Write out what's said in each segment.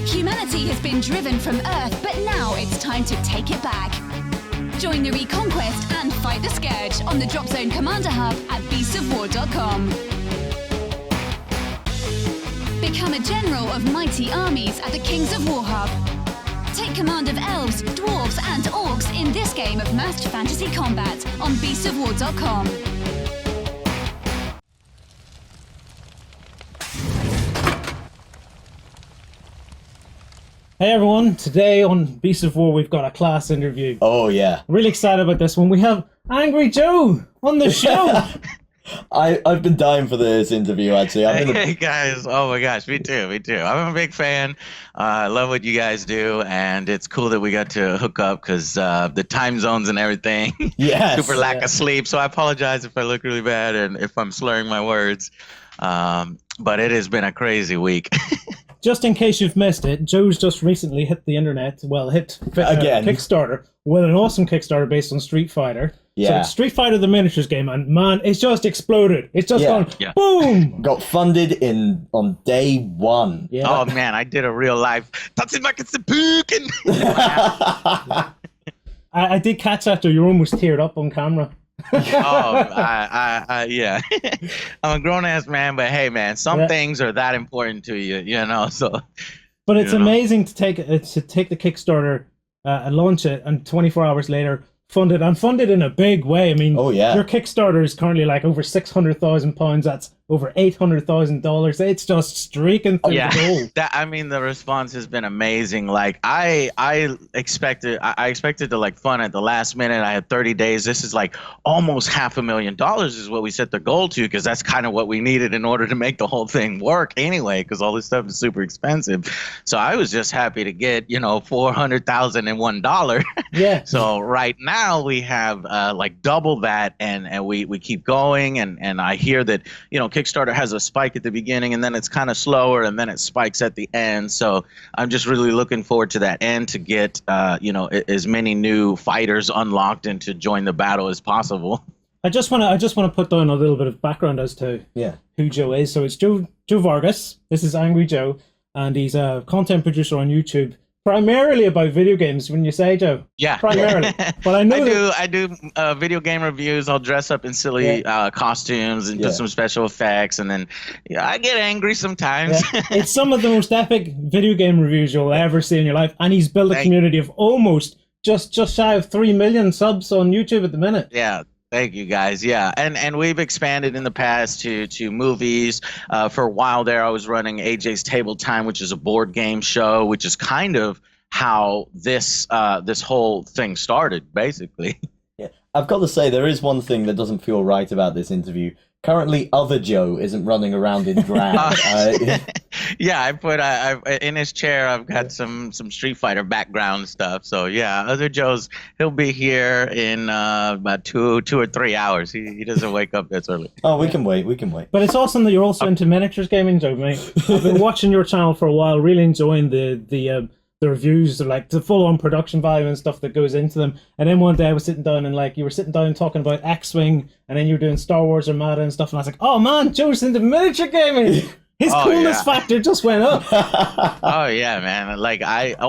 Humanity has been driven from Earth, but now it's time to take it back. Join the Reconquest and fight the Scourge on the Drop Zone Commander Hub at beastsofwar.com. Become a general of mighty armies at the Kings of War Hub. Take command of elves, dwarves, and orcs in this game of massed fantasy combat on beastsofwar.com. Hey everyone, today on Beasts of War we've got a class interview. Oh yeah. Really excited about this one. We have AngryJoe on the show. I've been dying for this interview actually. Hey guys, oh my gosh, me too. I'm a big fan. I love what you guys do, and it's cool that we got to hook up because the time zones and everything. Yes. Super lack of sleep, so I apologize if I look really bad and if I'm slurring my words. But it has been a crazy week. Just in case you've missed it, Joe's just recently hit the internet, hit again Kickstarter with an awesome Kickstarter based on Street Fighter. Yeah. So it's Street Fighter the miniatures game, and man, it's just exploded. It's just gone boom. Got funded on day one. Yeah. Oh man, I did a real life. I did catch after you almost teared up on camera. Yeah. I'm a grown-ass man, but hey man, some things are that important to you, you know, so. But it's amazing to take the Kickstarter and launch it, and 24 hours later fund it, and fund it in a big way. I mean, your Kickstarter is currently like over £600,000. That's over $800,000. It's just streaking through the gold. The response has been amazing. Like I expected to like fund at the last minute. I had 30 days. This is like almost $500,000 is what we set the goal to, because that's kind of what we needed in order to make the whole thing work anyway, because all this stuff is super expensive. So I was just happy to get, $400,001. Yeah. So right now we have like double that, and we keep going, and I hear that, Kickstarter has a spike at the beginning, and then it's kind of slower, and then it spikes at the end. So I'm just really looking forward to that end to get, as many new fighters unlocked and to join the battle as possible. I just want to put down a little bit of background as to who Joe is. So it's Joe Vargas. This is AngryJoe, and he's a content producer on YouTube. Primarily about video games, when you say, Joe? Yeah. Primarily. But I know I do video game reviews. I'll dress up in silly costumes and put some special effects, and then I get angry sometimes. Yeah. It's some of the most epic video game reviews you'll ever see in your life, and he's built a community of almost just shy of 3 million subs on YouTube at the minute. Yeah. Thank you, guys. Yeah, and we've expanded in the past to movies. For a while there, I was running AJ's Table Time, which is a board game show, which is kind of how this whole thing started, basically. Yeah, I've got to say, there is one thing that doesn't feel right about this interview. Currently, other Joe isn't running around in drag. Yeah, I put in his chair. I've got some Street Fighter background stuff. So yeah, other Joe's, he'll be here in about two or 3 hours. He doesn't wake up that early. Oh, we can wait. But it's awesome that you're also into miniatures gaming, Joe, mate. I've been watching your channel for a while, really enjoying the reviews, like the full-on production value and stuff that goes into them. And then one day I was sitting down, and you were sitting down talking about X-Wing, and then you were doing Star Wars Armada and stuff, and I was like, oh man, Joe's into miniature gaming. His coolness factor just went up. Oh yeah, man! Like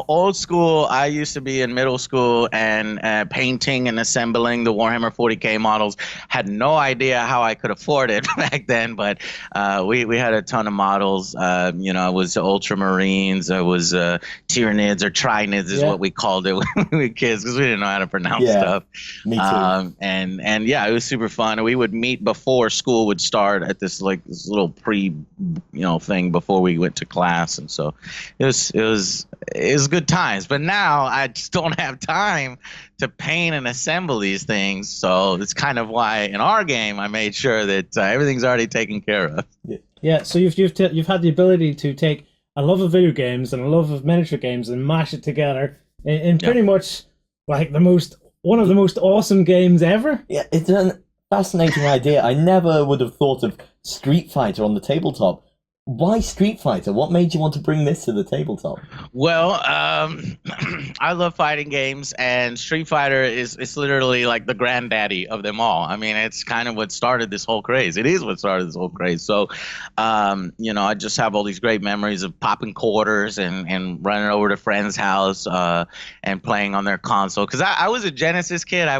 old school. I used to be in middle school and painting and assembling the Warhammer 40K models. Had no idea how I could afford it back then, but we had a ton of models. I was Ultramarines. I was Tyranids or Trinids is what we called it when we were kids, because we didn't know how to pronounce stuff. Me too. And yeah, it was super fun. We would meet before school would start at this little thing before we went to class, and so it was good times. But now I just don't have time to paint and assemble these things, so it's kind of why in our game I made sure that everything's already taken care of. Yeah, so you've had the ability to take a love of video games and a love of miniature games and mash it together in pretty much like one of the most awesome games ever. Yeah, it's a fascinating idea. I never would have thought of Street Fighter on the tabletop why Street Fighter? What made you want to bring this to the tabletop? Well, I love fighting games, and Street Fighter is literally like the granddaddy of them all. I mean, it's kind of what started this whole craze. It is what started this whole craze. So, I just have all these great memories of popping quarters and running over to friends' house and playing on their console. Because I was a Genesis kid. I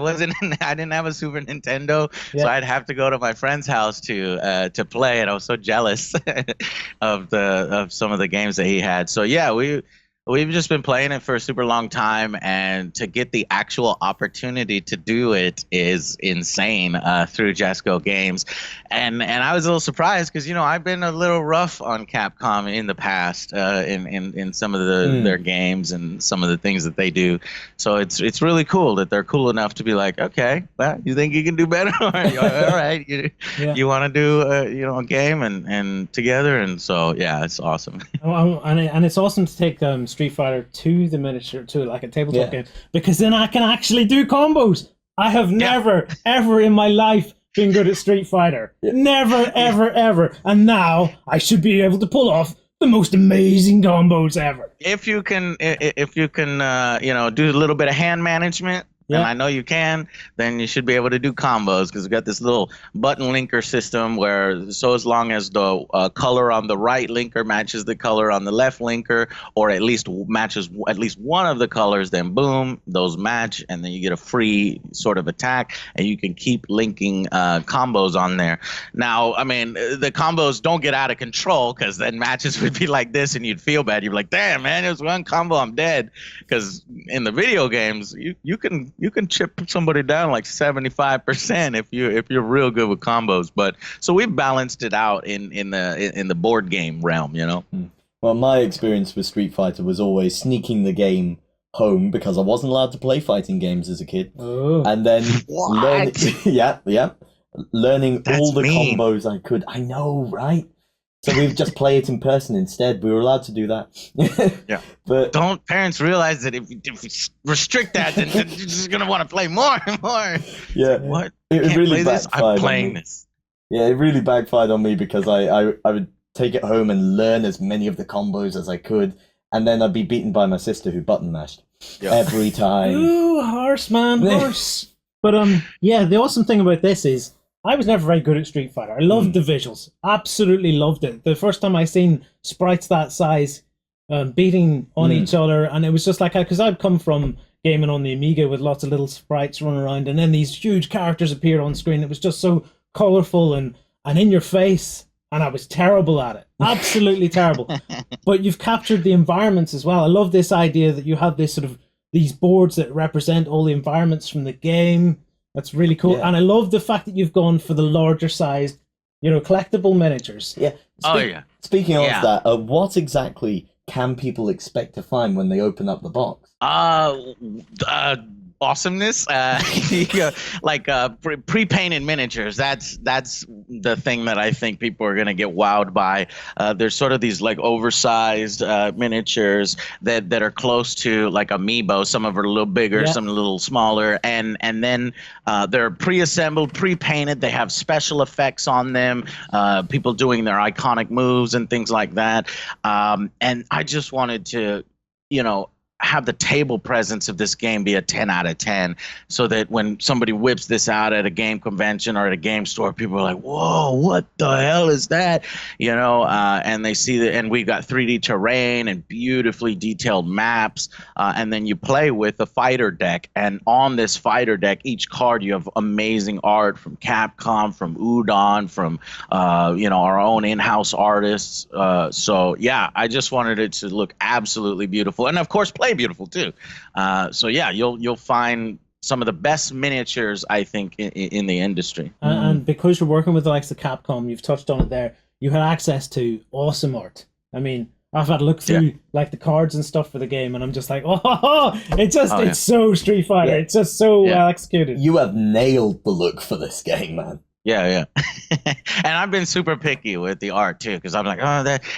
didn't have a Super Nintendo, so I'd have to go to my friend's house to play, and I was so jealous of some of the games that he had. So yeah, we've just been playing it for a super long time, and to get the actual opportunity to do it is insane through Jesco Games. And I was a little surprised because I've been a little rough on Capcom in the past in some of their games and some of the things that they do. So it's really cool that they're cool enough to be like, okay, well, you think you can do better? All right, you want to do a game and together, and so yeah, it's awesome. And it's awesome to take Street Fighter to the miniature, to like a tabletop game, because then I can actually do combos. I have never ever in my life been good at Street Fighter. Never, ever, ever. And now I should be able to pull off the most amazing combos ever. If you can, do a little bit of hand management, and I know you can, then you should be able to do combos, because we've got this little button linker system where, so as long as the color on the right linker matches the color on the left linker, or at least matches at least one of the colors, then boom, those match, and then you get a free sort of attack, and you can keep linking combos on there. Now, I mean, the combos don't get out of control, because then matches would be like this, and you'd feel bad. You'd be like, damn, man, it was one combo, I'm dead. Because in the video games, you can chip somebody down like 75% if you're real good with combos. But so we've balanced it out in the board game realm, Well, my experience with Street Fighter was always sneaking the game home, because I wasn't allowed to play fighting games as a kid. Oh. And then learning That's all the mean. combos I could. I know, right? So we'd just play it in person instead. We were allowed to do that. Yeah. But don't parents realize that if you restrict that, then you're just gonna want to play more and more? yeah, What? it Can't really play this? backfired I'm on playing me. this. Yeah, it really backfired on me, because I would take it home and learn as many of the combos as I could, and then I'd be beaten by my sister who button mashed every time. Ooh, horse, man, horse. But the awesome thing about this is I was never very good at Street Fighter. I loved the visuals, absolutely loved it. The first time I seen sprites that size beating on each other, and it was just like, because I'd come from gaming on the Amiga with lots of little sprites running around, and then these huge characters appeared on screen. It was just so colorful and in your face, and I was terrible at it, absolutely terrible. But you've captured the environments as well. I love this idea that you have this sort of these boards that represent all the environments from the game. That's really cool. Yeah. And I love the fact that you've gone for the larger sized, collectible miniatures. Yeah. Speaking of that, what exactly can people expect to find when they open up the box? Awesomeness, like pre-painted miniatures. That's the thing that I think people are gonna get wowed by. There's sort of these like oversized miniatures that are close to like amiibo. Some of them are a little bigger, some a little smaller, and then they're pre-assembled, pre-painted. They have special effects on them. People doing their iconic moves and things like that. And I just wanted to, have the table presence of this game be a 10 out of 10, so that when somebody whips this out at a game convention or at a game store, people are like, whoa, what the hell is that? And they see that, and we got 3D terrain and beautifully detailed maps, and then you play with a fighter deck, and on this fighter deck, each card, you have amazing art from Capcom, from Udon, from our own in-house artists. So yeah, I just wanted it to look absolutely beautiful, and of course play beautiful too. So yeah, you'll find some of the best miniatures, I think, in the industry. And because you're working with the likes of Capcom, you've touched on it there, you had access to awesome art. I mean, I've had a look through like the cards and stuff for the game, and I'm just like, it's so Street Fighter. It's just so well executed. You have nailed the look for this game, man. Yeah. And I've been super picky with the art too, because I'm like,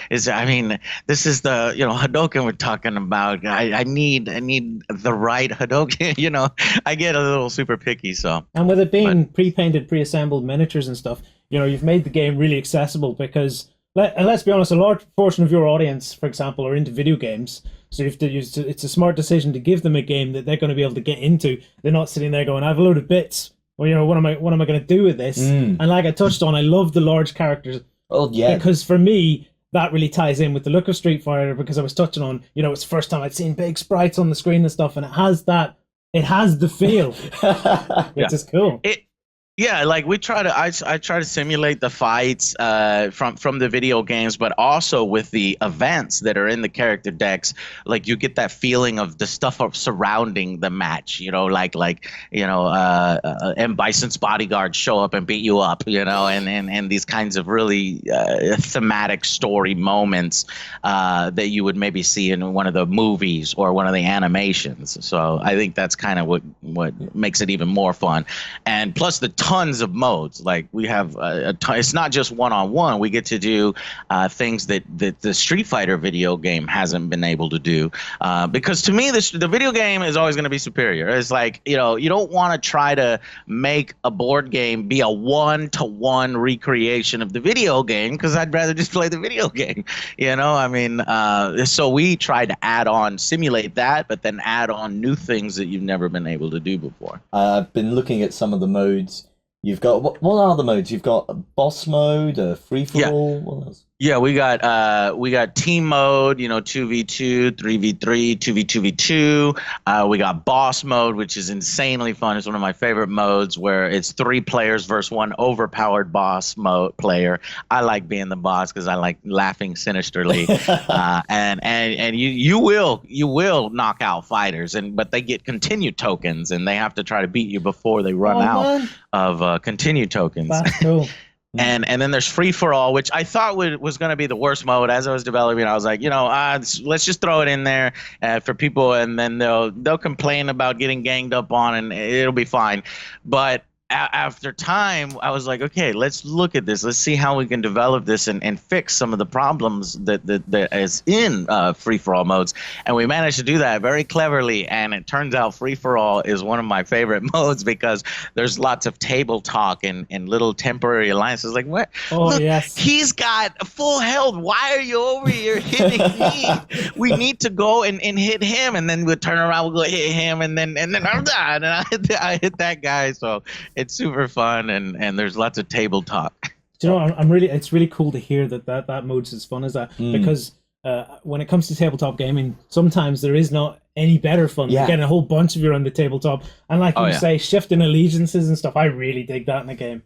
this is the, Hadoken we're talking about. I need the right Hadoken, I get a little super picky, so. And with it being pre-painted, pre-assembled miniatures and stuff, you've made the game really accessible, because And let's be honest, a large portion of your audience, for example, are into video games. So you have to use it's a smart decision to give them a game that they're going to be able to get into. They're not sitting there going, "I have a load of bits." Well, what am I going to do with this? And like I touched on, I love the large characters. Oh yeah. Because for me, that really ties in with the look of Street Fighter. Because I was touching on, it's the first time I'd seen big sprites on the screen and stuff, and it has the feel, which is cool. Yeah, like I try to simulate the fights from the video games, but also with the events that are in the character decks. Like you get that feeling of the stuff surrounding the match. M. Bison's bodyguards show up and beat you up. And these kinds of really thematic story moments that you would maybe see in one of the movies or one of the animations. So I think that's kind of what makes it even more fun. And plus the tons of modes. Like we have it's not just one-on-one. We get to do things that the Street Fighter video game hasn't been able to do, because to me the video game is always going to be superior. It's like, you don't want to try to make a board game be a one-to-one recreation of the video game, because I'd rather just play the video game. So we try to simulate that, but then add on new things that you've never been able to do before. I've been looking at some of the modes. You've got what are the modes? You've got a boss mode, a free for all. What else? Yeah, we got team mode, 2v2, 3v3, 2v2v2. We got boss mode, which is insanely fun. It's one of my favorite modes, where it's 3 players versus one overpowered boss mode player. I like being the boss because I like laughing sinisterly, and you will knock out fighters, but they get continue tokens, and they have to try to beat you before they run out of continue tokens. That's cool. And then there's free for all, which I thought was going to be the worst mode. As I was developing, I was like, let's just throw it in there for people, and then they'll complain about getting ganged up on, and it'll be fine. But after time, I was like, okay, let's look at this. Let's see how we can develop this and fix some of the problems that is in free-for-all modes. And we managed to do that very cleverly. And it turns out free-for-all is one of my favorite modes, because there's lots of table talk and little temporary alliances. Like, what? Oh, look, yes. He's got full health. Why are you over here hitting me? We need to go and hit him. And then we'll turn around, we'll go hit him. And then I'm done. And I hit that guy. So it's super fun, and there's lots of table talk. It's really cool to hear that mode's as fun as that, because when it comes to tabletop gaming, sometimes there is not any better fun than getting a whole bunch of you on the tabletop, and like you say, shifting allegiances and stuff. I really dig that in a game.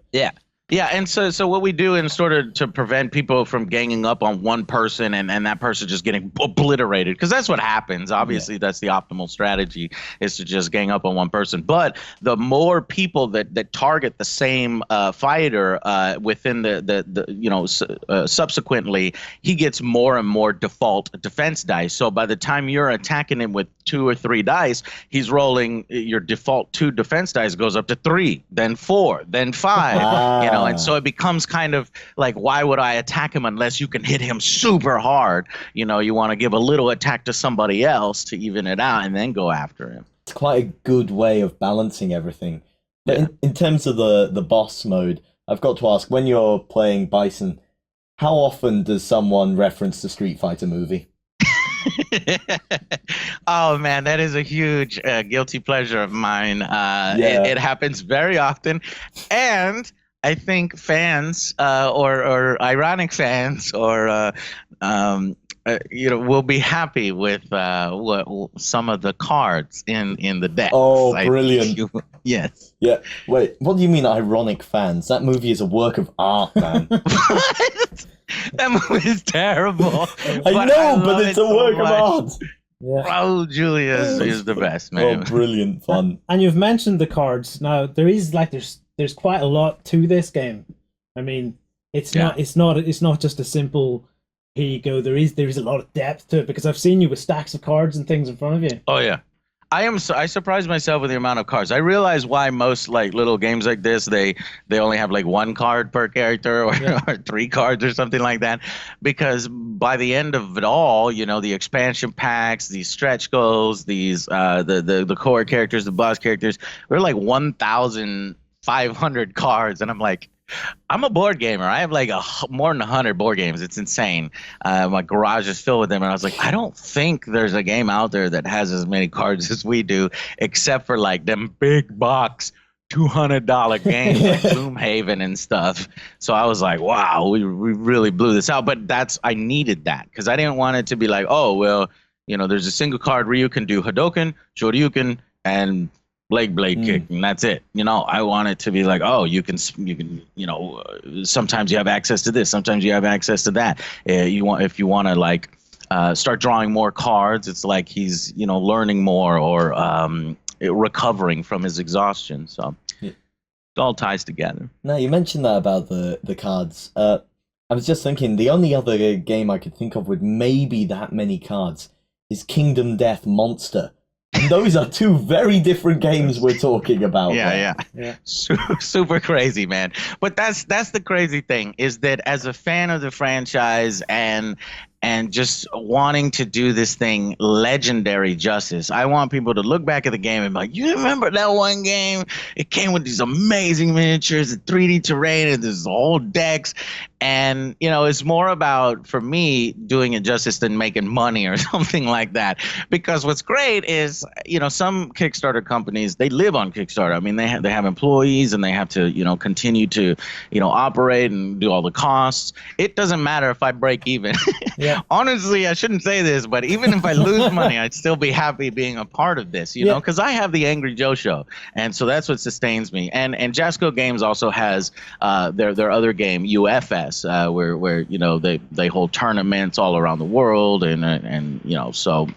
Yeah, and so what we do in sort of to prevent people from ganging up on one person and that person just getting obliterated, because that's what happens. Obviously, that's the optimal strategy, is to just gang up on one person. But the more people that target the same fighter within subsequently, he gets more and more default defense dice. So by the time you're attacking him with 2 or 3 dice, he's rolling your default 2 defense dice goes up to 3, then 4, then 5. And so it becomes kind of like, why would I attack him unless you can hit him super hard? You want to give a little attack to somebody else to even it out, and then go after him. It's quite a good way of balancing everything. But in terms of the boss mode, I've got to ask, when you're playing Bison, how often does someone reference the Street Fighter movie? Oh man, that is a huge guilty pleasure of mine. It happens very often, and I think fans or ironic fans or will be happy with some of the cards in the deck. Oh, brilliant! Yes. Yeah. Wait, what do you mean ironic fans? That movie is a work of art, man. What? That movie is terrible. I know, but it's a work of art. Yeah. Raul Julia is the best, man. Oh, brilliant fun. And you've mentioned the cards. Now there's quite a lot to this game. I mean, it's not just a simple here you go. There is a lot of depth to it, because I've seen you with stacks of cards and things in front of you. Oh yeah. I surprised myself with the amount of cards. I realize why most like little games like this, they only have like 1 card per character or 3 cards or something like that, because by the end of it all, the expansion packs, these stretch goals, these the core characters, the boss characters, we're like 1,500 cards, and I'm like, I'm a board gamer. I have like more than 100 board games. It's insane. My garage is filled with them, and I was like, I don't think there's a game out there that has as many cards as we do, except for like them big box $200 games like Gloomhaven and stuff. So I was like, wow, we really blew this out. But I needed that because I didn't want it to be like, oh, well, there's a single card Ryu can do Hadouken, Shoryuken, and blade kick, and that's it. I want it to be like, oh, you can, sometimes you have access to this, sometimes you have access to that. If you want to like start drawing more cards, it's like he's learning more or recovering from his exhaustion. So it all ties together. Now you mentioned that about the cards. I was just thinking the only other game I could think of with maybe that many cards is Kingdom Death Monster. And those are two very different games we're talking about. Yeah. Super crazy, man. But that's the crazy thing is that as a fan of the franchise and just wanting to do this thing legendary justice, I want people to look back at the game and be like, you remember that one game? It came with these amazing miniatures and 3D terrain and this whole decks. And, it's more about, for me, doing it justice than making money or something like that. Because what's great is, some Kickstarter companies, they live on Kickstarter. I mean, they have employees and they have to, continue to, operate and do all the costs. It doesn't matter if I break even. Yeah. Honestly, I shouldn't say this, but even if I lose money, I'd still be happy being a part of this, know, because I have the Angry Joe show. And so that's what sustains me. And Jasco Games also has their other game, UFS. Where they hold tournaments all around the world and so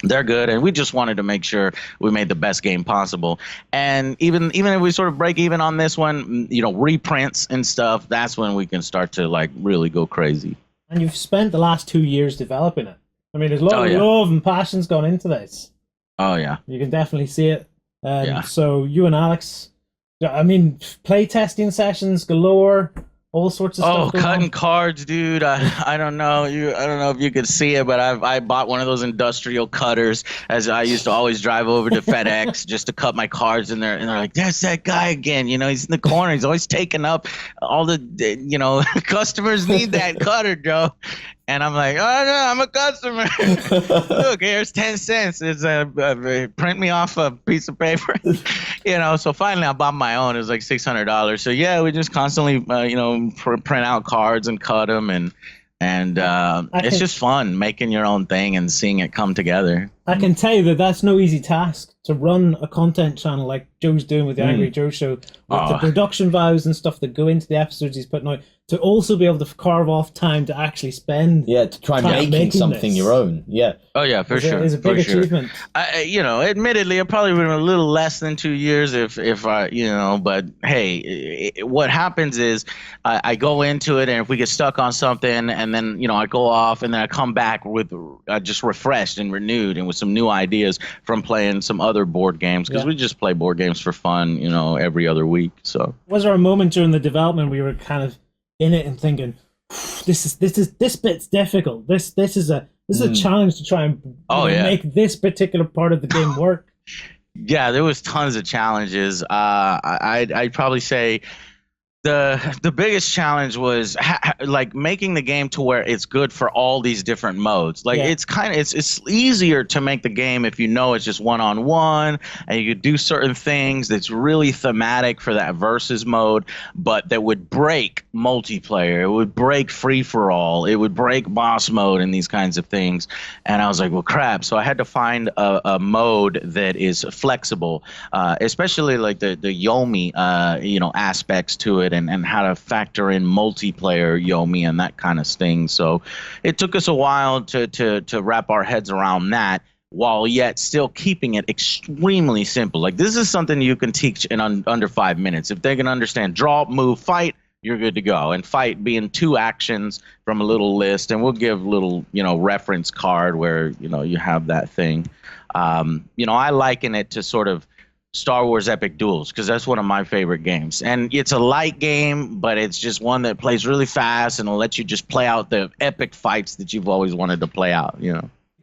they're good, and we just wanted to make sure we made the best game possible. And even if we sort of break even on this one, reprints and stuff, that's when we can start to like really go crazy. And you've spent the last 2 years developing it. I mean, there's a lot of love and passion's gone into this. Oh yeah, you can definitely see it. So you and Alex, I mean, play testing sessions galore. All sorts of stuff. Oh, cutting cards, dude. I don't know. I don't know if you could see it, but I bought one of those industrial cutters, as I used to always drive over to FedEx just to cut my cards in there. And they're like, "There's that guy again. He's in the corner. He's always taking up all the, customers need that cutter, Joe." And I'm like, oh, no, I'm a customer. Look, here's 10 cents. It's print me off a piece of paper. So finally I bought my own. It was like $600. So yeah, we just constantly, print out cards and cut them. And it's just fun making your own thing and seeing it come together. I can tell you that's no easy task to run a content channel like Joe's doing with the Angry Joe show, with the production values and stuff that go into the episodes he's putting out, to also be able to carve off time to actually spend to try making something your own. Oh yeah, for sure. It's a big achievement. Admittedly, it probably would have been a little less than 2 years if I, but hey, what happens is I go into it, and if we get stuck on something, and then I go off, and then I come back with just refreshed and renewed and with some new ideas from playing some other board games, because we just play board games for fun, every other week. So was there a moment during the development where you were kind of in it and thinking, this bit's difficult, this is a challenge to try and make this particular part of the game work? Yeah, there was tons of challenges. I'd probably say the biggest challenge was like making the game to where it's good for all these different modes. Like it's easier to make the game if it's just one-on-one, and you could do certain things that's really thematic for that versus mode, but that would break multiplayer. It would break free-for-all. It would break boss mode and these kinds of things. And I was like, well, crap. So I had to find a mode that is flexible, especially like the Yomi aspects to it. And how to factor in multiplayer Yomi and that kind of thing. So it took us a while to wrap our heads around that, while yet still keeping it extremely simple. Like, this is something you can teach in under 5 minutes. If they can understand draw, move, fight, you're good to go. And fight being 2 actions from a little list, and we'll give little reference card where you have that thing. I liken it to sort of Star Wars Epic Duels, because that's one of my favorite games. And it's a light game, but it's just one that plays really fast and will let you just play out the epic fights that you've always wanted to play out,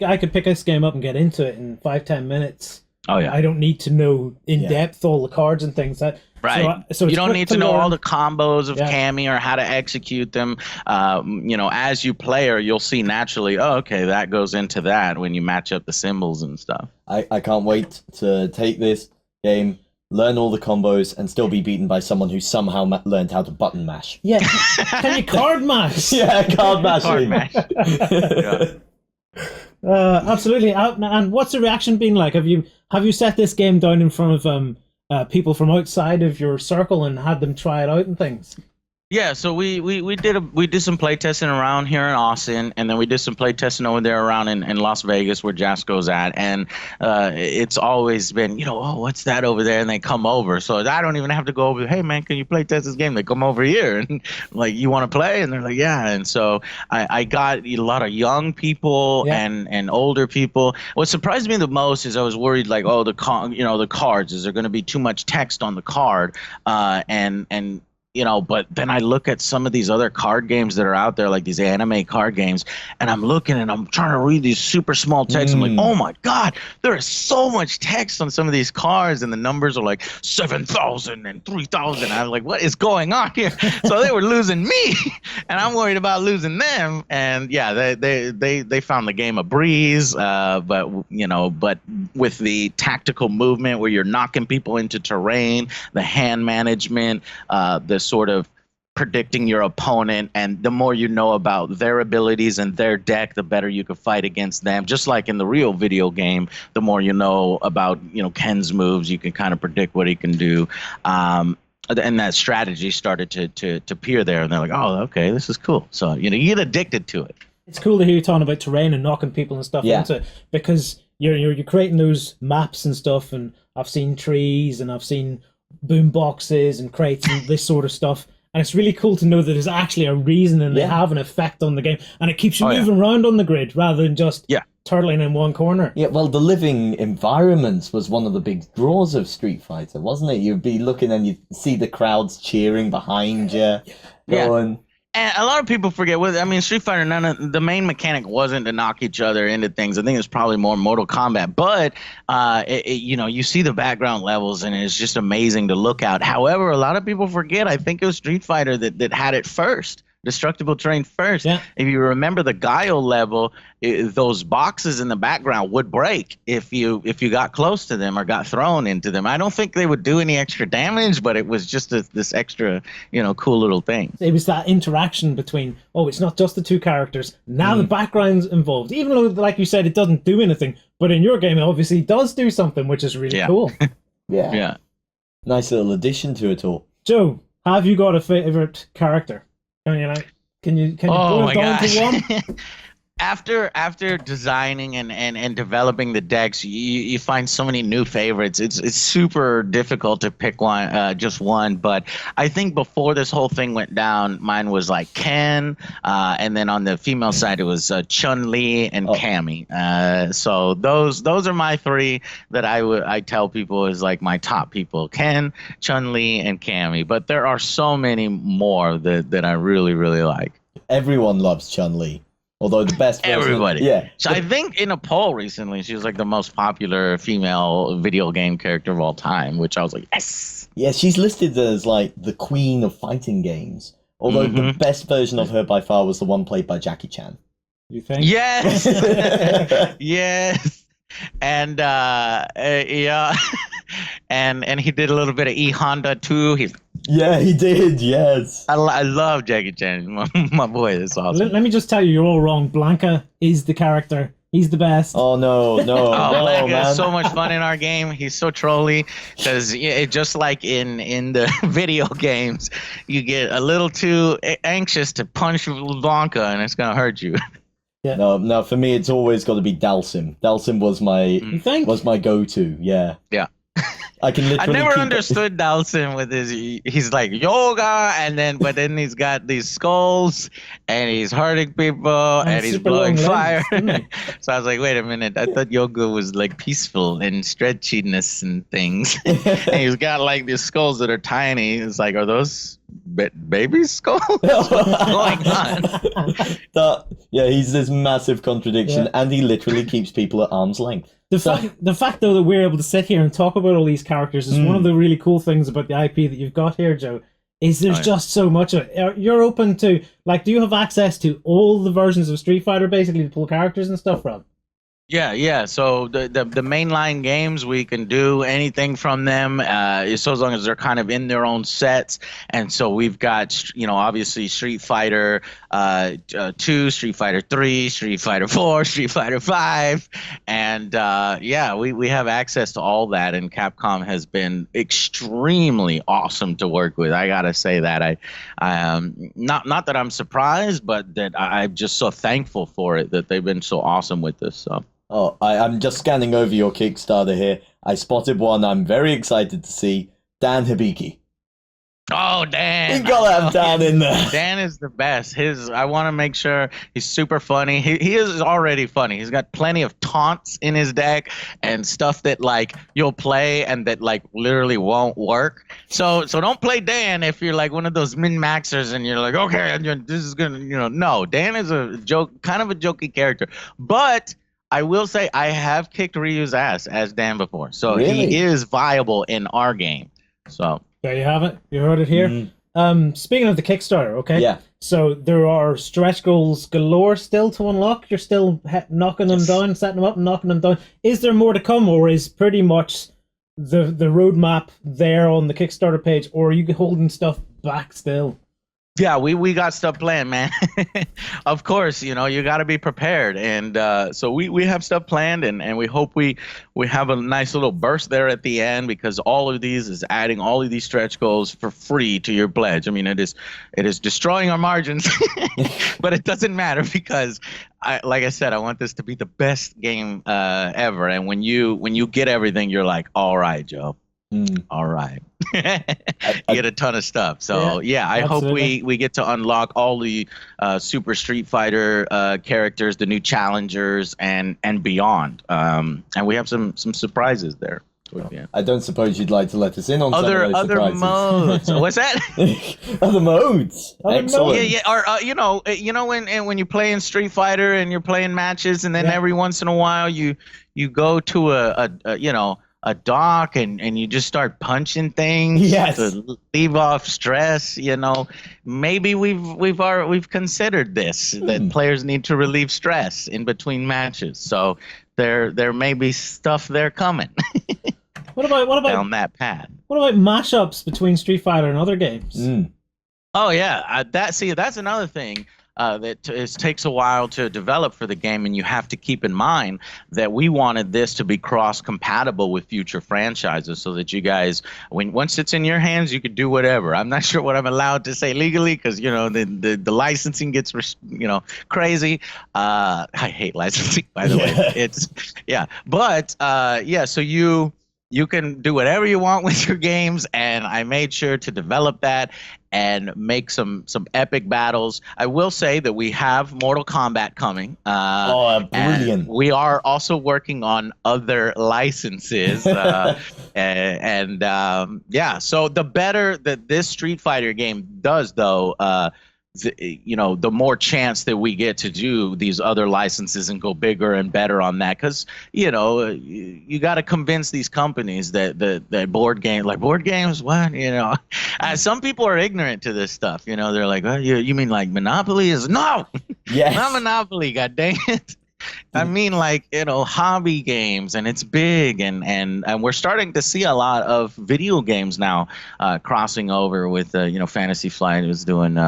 I could pick this game up and get into it in 5-10 minutes Oh yeah. I don't need to know in depth all the cards and things. Right. So you it's don't quick need to know learn. all the combos of Cammy or how to execute them. As you play, you'll see naturally, oh, okay, that goes into that when you match up the symbols and stuff. I can't wait to take this game, learn all the combos, and still be beaten by someone who somehow learned how to button mash. Yeah. Can you card mash? Yeah, card mashing. Card mash. Yeah. Absolutely. And what's the reaction been like? Have you set this game down in front of people from outside of your circle and had them try it out and things? Yeah, so we did some play testing around here in Austin, and then we did some play testing over there around in Las Vegas where Jasco's at, and it's always been, oh, what's that over there? And they come over, so I don't even have to go over. Hey man, can you play test this game? They come over here and like, you want to play? And they're like, yeah. And so I got a lot of young people and older people. What surprised me the most is I was worried like, oh, the cards, is there going to be too much text on the card? But then I look at some of these other card games that are out there, like these anime card games, and I'm looking and I'm trying to read these super small text. I'm like, oh my God, there is so much text on some of these cards, and the numbers are like 7,000 and 3,000. I'm like, what is going on here? So they were losing me, and I'm worried about losing them. And yeah, they found the game a breeze, but with the tactical movement where you're knocking people into terrain, the hand management, the sort of predicting your opponent, and the more you know about their abilities and their deck, the better you can fight against them. Just like in the real video game, the more you know about Ken's moves, you can kind of predict what he can do. And that strategy started to appear there, and they're like, oh, okay, this is cool. So you get addicted to it. It's cool to hear you talking about terrain and knocking people and stuff into it, because you're creating those maps and stuff, and I've seen trees and I've seen boom boxes and crates and this sort of stuff, and it's really cool to know that there's actually a reason and they have an effect on the game, and it keeps you moving around on the grid rather than just turtling in one corner. Yeah, well, the living environments was one of the big draws of Street Fighter, wasn't it? You'd be looking and you'd see the crowds cheering behind you, going... And a lot of people forget. Street Fighter, the main mechanic wasn't to knock each other into things. I think it's probably more Mortal Kombat. But, you see the background levels, and it's just amazing to look at. However, a lot of people forget, I think it was Street Fighter that had it first. Destructible Terrain first. Yeah. If you remember the Guile level, those boxes in the background would break if you got close to them or got thrown into them. I don't think they would do any extra damage, but it was just this extra, cool little thing. It was that interaction between, it's not just the two characters. Now the background's involved. Even though, like you said, it doesn't do anything. But in your game, it obviously does do something, which is really cool. Yeah. Nice little addition to it all. Joe, have you got a favorite character? Can you boil it down to one? After designing and developing the decks, you find so many new favorites. It's super difficult to pick one, just one. But I think before this whole thing went down, mine was like Ken, and then on the female side it was Chun-Li and Cammy. So those are my three that I tell people is like my top people: Ken, Chun-Li, and Cammy. But there are so many more that I really, really like. Everyone loves Chun-Li. Although the best version, everybody. So I think in a poll recently, she was like the most popular female video game character of all time, which I was like, yes. Yeah, she's listed as like the queen of fighting games. Although the best version of her by far was the one played by Jackie Chan. You think? Yes. Yes. And and he did a little bit of E Honda too. Yeah, he did. Yes, I love Jackie Chan. My boy, that's awesome. Let me just tell you, you're all wrong. Blanka is the character. He's the best. Oh no, Blanka is so much fun in our game. He's so trolly because just like in the video games, you get a little too anxious to punch Blanka, and it's gonna hurt you. Yeah. No. For me, it's always got to be Dalsim. Dalsim was my go-to. Yeah. Yeah. I can literally. I never understood Dalsim with he's like yoga, but then he's got these skulls, and he's hurting people, and he's blowing fire. So I was like, wait a minute, I thought yoga was like peaceful and stretchiness and things. And he's got like these skulls that are tiny. It's like, are those baby skulls? What's going on? He's this massive contradiction, and he literally keeps people at arm's length. The fact though that we're able to sit here and talk about all these characters is one of the really cool things about the IP that you've got here, Joe. Is there's just so much of it. You're open to, like, do you have access to all the versions of Street Fighter basically to pull characters and stuff from? Yeah. So the mainline games, we can do anything from them, so as long as they're kind of in their own sets. And so we've got, obviously Street Fighter 2, Street Fighter 3, Street Fighter 4, Street Fighter 5, and we have access to all that. And Capcom has been extremely awesome to work with. I gotta say that I not that I'm surprised, but that I'm just so thankful for it that they've been so awesome with this. So. Oh, I'm just scanning over your Kickstarter here. I spotted one I'm very excited to see. Dan Hibiki. Oh, Dan! You gotta have Dan in there. Dan is the best. I want to make sure he's super funny. He is already funny. He's got plenty of taunts in his deck and stuff that like you'll play and that like literally won't work. So don't play Dan if you're like one of those min-maxers and you're like, okay, this is gonna, no. Dan is a joke, kind of a jokey character, but I will say I have kicked Ryu's ass as Dan before, so really? He is viable in our game. So there you have it. You heard it here. Speaking of the Kickstarter, okay? Yeah. So there are stretch goals galore still to unlock. You're still knocking them down, setting them up, and knocking them down. Is there more to come, or is pretty much the roadmap there on the Kickstarter page, or are you holding stuff back still? Yeah, we got stuff planned, man. Of course, you got to be prepared. And so we have stuff planned, and we hope we have a nice little burst there at the end, because all of these is adding all of these stretch goals for free to your pledge. I mean, it is destroying our margins, but it doesn't matter because, like I said, I want this to be the best game ever. And when you get everything, you're like, all right, Joe. All right. You get a ton of stuff. So yeah, I hope we get to unlock all the Super Street Fighter characters, the new challengers, and beyond. And we have some surprises there. I don't suppose you'd like to let us in on other some of those surprises. modes. What's that? Other modes. Excellent. Yeah. Or when you play in Street Fighter and you're playing matches, and then every once in a while you go to a dock and you just start punching things to leave off stress. Maybe we've considered this, that players need to relieve stress in between matches. So there may be stuff there coming. What about down that path? What about mashups between Street Fighter and other games? Oh yeah, that's another thing. That takes a while to develop for the game, and you have to keep in mind that we wanted this to be cross-compatible with future franchises, so that you guys, once it's in your hands, you could do whatever. I'm not sure what I'm allowed to say legally, because the licensing gets crazy. I hate licensing, by the way. But so you can do whatever you want with your games, and I made sure to develop that and make some epic battles. I will say that we have Mortal Kombat coming. Brilliant. We are also working on other licenses. So the better that this Street Fighter game does, though, the more chance that we get to do these other licenses and go bigger and better on that, because you got to convince these companies that board games what some people are ignorant to this stuff. They're like, oh, you mean like Monopoly? Is no, not Monopoly, god dang it. I mean, like, hobby games, and it's big, and we're starting to see a lot of video games now crossing over with Fantasy Flight is doing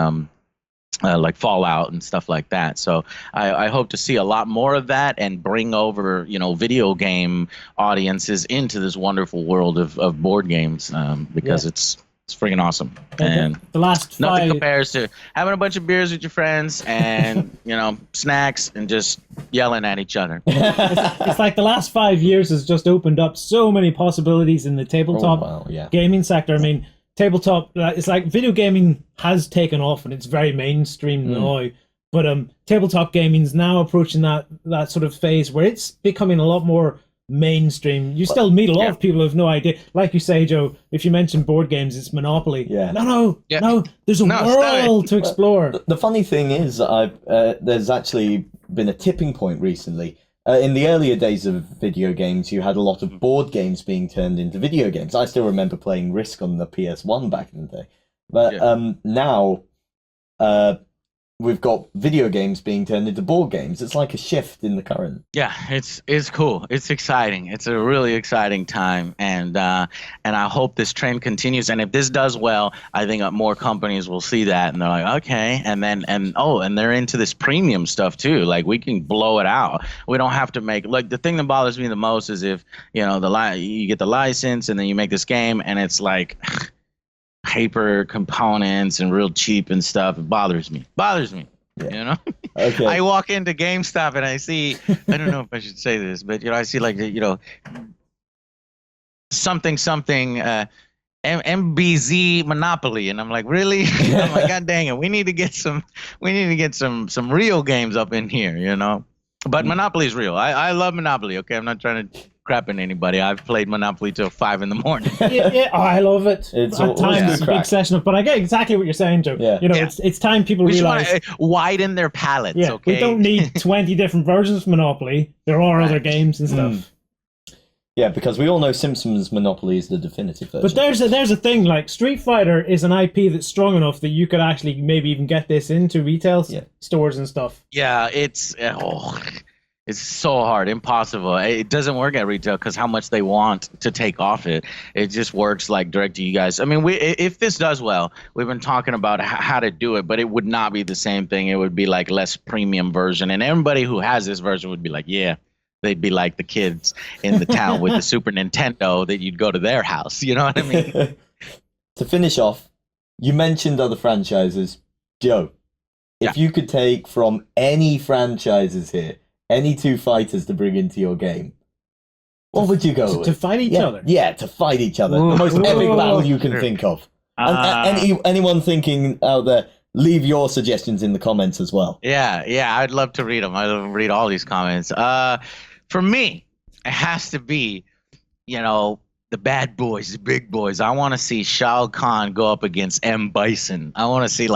like Fallout and stuff like that. So I hope to see a lot more of that and bring over, video game audiences into this wonderful world of board games, because it's freaking awesome. And the last nothing compares to having a bunch of beers with your friends and, snacks and just yelling at each other. It's like the last 5 years has just opened up so many possibilities in the tabletop gaming sector. I mean, tabletop, it's like video gaming has taken off and it's very mainstream now, but tabletop gaming's now approaching that sort of phase where it's becoming a lot more mainstream. You still meet a lot of people who have no idea. Like you say, Joe, if you mention board games, it's Monopoly. No, there's a world to explore. The funny thing is, there's actually been a tipping point recently. In the earlier days of video games, you had a lot of board games being turned into video games. I still remember playing Risk on the PS1 back in the day. But now, we've got video games being turned into board games. It's like a shift in the current. Yeah, it's cool. It's exciting. It's a really exciting time, and I hope this trend continues. And if this does well, I think more companies will see that, and they're like, okay. And they're into this premium stuff too. Like, we can blow it out. We don't have to make, like, the thing that bothers me the most is if you get the license and then you make this game and it's like paper components and real cheap and stuff. It bothers me. Yeah. Okay. I walk into GameStop and I see, I don't know if I should say this, but I see like something MBZ Monopoly, and I'm like, really? I'm like, God dang it, we need to get some real games up in here, But Monopoly is real. I love Monopoly. Okay, I'm not trying to crap in anybody. I've played Monopoly till 5 a.m. Yeah, I love it. It's At times it's a big session, but I get exactly what you're saying, Joe. Yeah. It's time people realize. We just want to widen their palettes. Yeah, okay? we don't need 20 different versions of Monopoly. There are other games and stuff. Yeah, because we all know Simpsons Monopoly is the definitive version. But there's a thing, like Street Fighter is an IP that's strong enough that you could actually maybe even get this into retail stores and stuff. Yeah, it's so hard, impossible. It doesn't work at retail because how much they want to take off it. It just works like direct to you guys. I mean, if this does well, we've been talking about how to do it, but it would not be the same thing. It would be like less premium version, and everybody who has this version would be like, yeah. They'd be like the kids in the town with the Super Nintendo that you'd go to their house. You know what I mean? To finish off, you mentioned other franchises. Joe, if you could take from any franchises here, any two fighters to bring into your game, what would you go with? To fight each other? Yeah, to fight each other. The most epic battle you can think of. And anyone thinking out there, leave your suggestions in the comments as well. Yeah, I'd love to read them. I'd love to read all these comments. For me, it has to be, the bad boys, the big boys. I want to see Shao Kahn go up against M. Bison. I want to see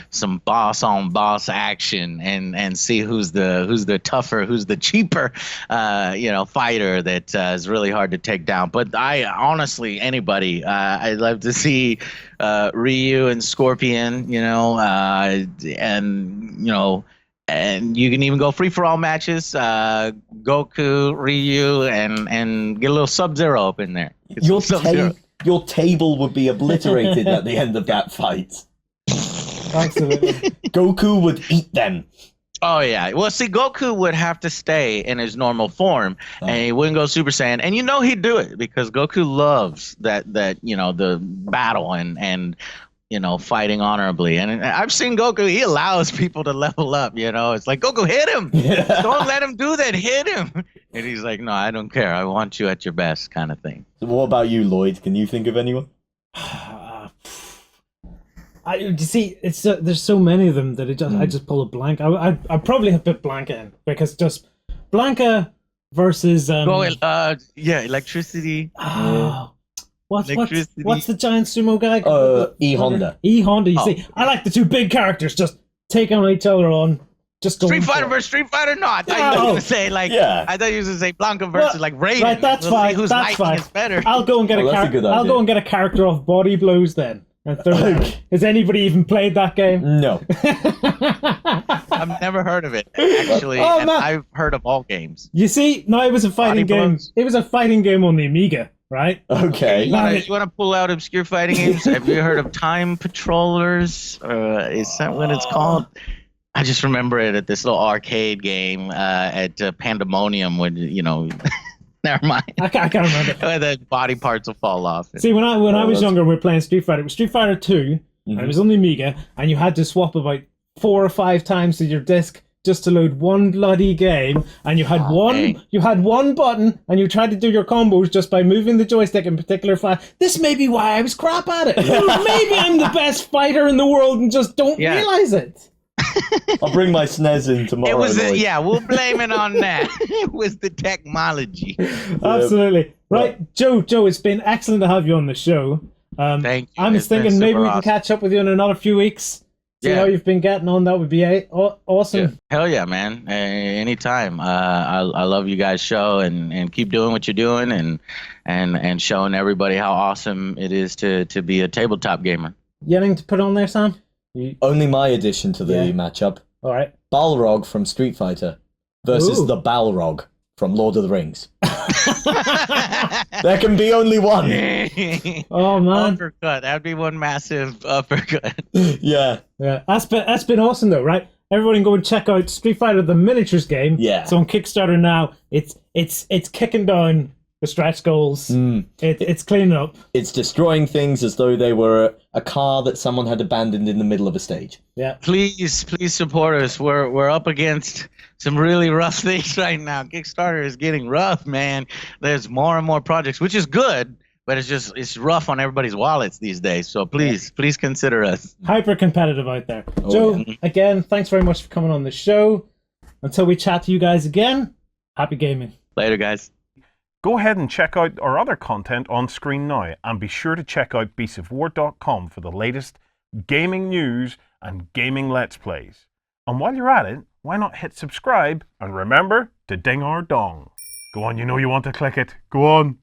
some boss on boss action and see who's the tougher, who's the cheaper, fighter that is really hard to take down. But I honestly, anybody, I'd love to see Ryu and Scorpion, and you can even go free-for-all matches, Goku, Ryu, and get a little Sub-Zero up in there. Your table would be obliterated at the end of that fight. Absolutely. Goku would eat them. Oh, yeah. Well, see, Goku would have to stay in his normal form, and he wouldn't go Super Saiyan. And he'd do it, because Goku loves that the battle and fighting honorably. And I've seen Goku, he allows people to level up, It's like, Goku, hit him! Yeah. Don't let him do that, hit him! And he's like, no, I don't care. I want you at your best, kind of thing. So what about you, Lloyd? Can you think of anyone? There's so many of them that I just pull a blank. I'd probably have put Blanka in, because just Blanka versus... electricity. What's the giant sumo guy? E-Honda. E-Honda, you see. I like the two big characters just taking each other on. Just Street Fighter versus Street Fighter? No, I thought you were going to say, I thought you were going to say Blanka versus, Raiden. Right, that's fine. Whose lighting is better. I'll go and get a character off Body Blows then. Has anybody even played that game? No. I've never heard of it, actually, and I've heard of all games. You see, no, it was a fighting game. It was a fighting game on the Amiga. Right? Okay. You want to pull out obscure fighting games? Have you heard of Time Patrollers? Is that what it's called? I just remember it at this little arcade game at Pandemonium when, never mind. I can't remember. The body parts will fall off. See, when I was younger, we were playing Street Fighter. It was Street Fighter 2, and it was on the Amiga, and you had to swap about 4 or 5 times to your disc just to load one bloody game, and you had one button, and you tried to do your combos just by moving the joystick in particular flat. This may be why I was crap at it. Maybe I'm the best fighter in the world and just don't realize it. I'll bring my SNES in tomorrow. We'll blame it on that. It was the technology. Absolutely. Right, Joe, it's been excellent to have you on the show. Thank you. I was thinking maybe we can catch up with you in another few weeks. See how you've been getting on. That would be awesome. Yeah. Hell yeah, man. Anytime. I love you guys' show and keep doing what you're doing and showing everybody how awesome it is to be a tabletop gamer. You anything to put on there, Sam? Only my addition to the matchup. All right. Balrog from Street Fighter versus the Balrog from Lord of the Rings. There can be only one. Oh man, uppercut. That'd be one massive uppercut. Yeah. That's been awesome though, right? Everybody go and check out Street Fighter the miniatures game. Yeah. It's on Kickstarter now. It's kicking down the stretch goals. It's cleaning up. It's destroying things as though they were a car that someone had abandoned in the middle of a stage. Yeah. Please support us. We're up against some really rough things right now. Kickstarter is getting rough, man. There's more and more projects, which is good, but it's rough on everybody's wallets these days. So please consider us. Hyper competitive out there. Oh, Joe, again, thanks very much for coming on the show. Until we chat to you guys again, happy gaming. Later, guys. Go ahead and check out our other content on screen now, and be sure to check out beastsofwar.com for the latest gaming news and gaming let's plays. And while you're at it, why not hit subscribe and remember to ding our dong. Go on, you know you want to click it. Go on.